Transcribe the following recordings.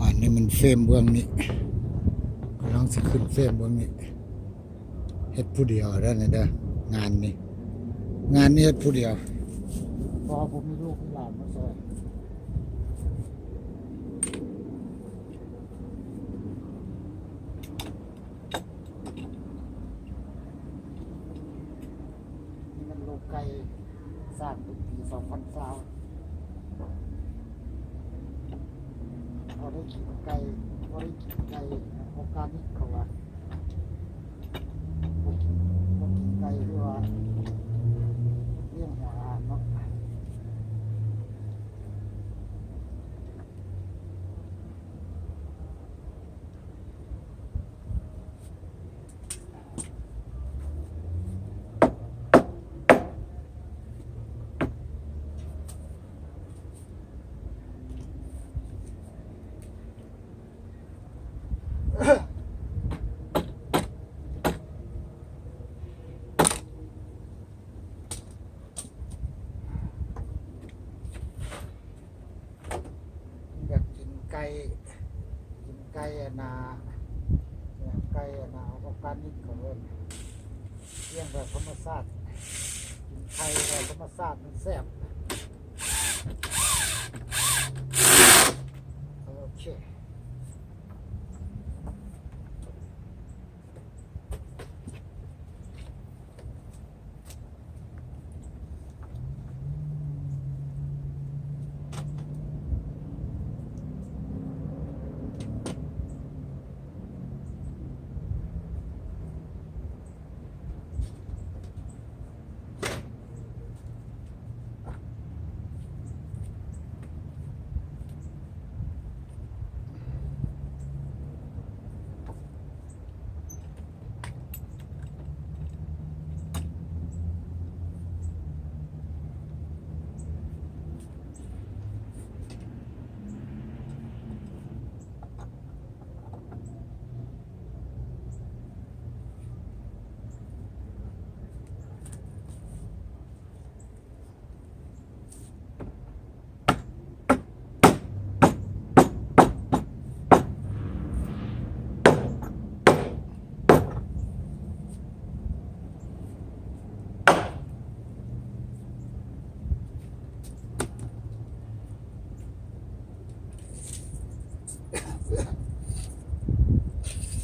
อันนี้มันเฟรมเบื้องนี้กำลังสิขึ้นเฟรมเบื้องนี้เฮ็ดผู้เดียวได้นะเด้องานนี้เฮ็ดผู้เดียวพอผมมีลูกมีหลานมาซอยนี่มันโลกไก่สร้างปี2020พอได้กินไก่ออร์แกนิกเขาว่าบ่กินไก่หรือว่าเลี้ยงหัวอาหารเนาะอยากกินไก่นาไก่นาออร์แกนิกเขาเอิ้นเลี้ยงแบบธรรมชาติกินไข่แบบธรรมชาติมันแซ่บโอเค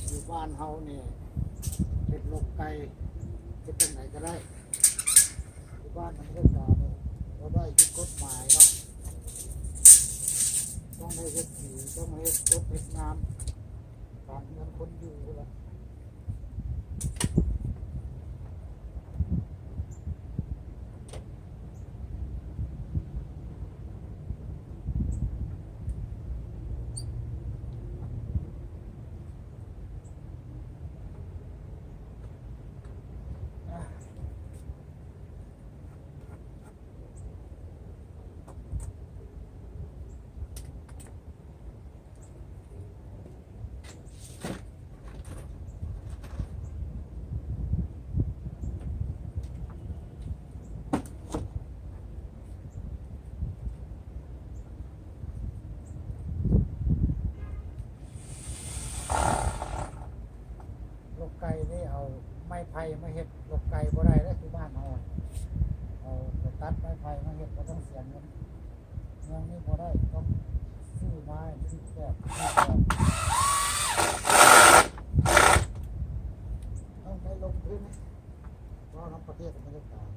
อยู่บ้านเฮานี่เป็นโรคไก่จะเป็นไหนก็ได้อยู่บ้านมันก็กาเนี่ยเราได้ยึดกฎหมายเนาะต้องให้เฮ็ดสีต้องให้เฮ็ดรถเฮ็ดน้ำการเงินคนอยู่ละโรคไก่นี่เอาไม้ไผ่มาเฮ็ดโรคไก่บ่ได้แล้วที่บ้านเฮาเอาไปตัดไม้ไผ่มาเฮ็ดก็ต้องเสียเงินเมืองนี้บ่ได้ต้องซื้อไม้ซื้อแบบต้องไปลงทุนเพราะทั้งประเทศไม่ได้การ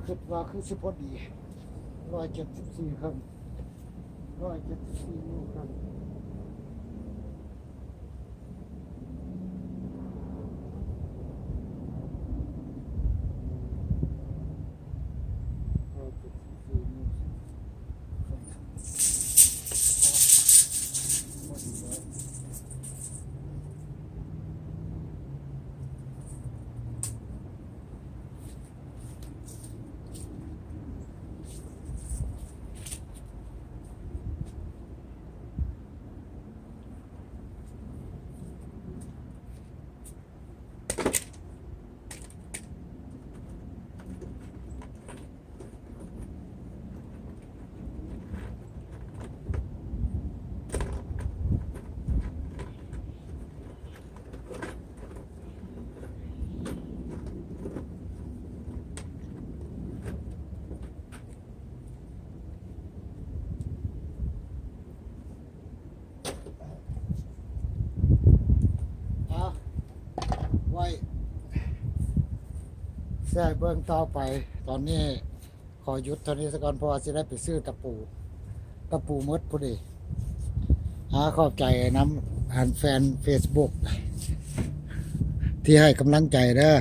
คิดว่าคือสิพอดี174ครับ174นิ้วครับเอาไว้แซ่เบิ่งต่อไปตอนนี้ขอหยุดเท่านี้สักก่อนเพราะว่าจะได้ไปซื้อตะปูมดพอดีขอบใจน้ำแฟน Facebook ที่ให้กำลังใจเด้อ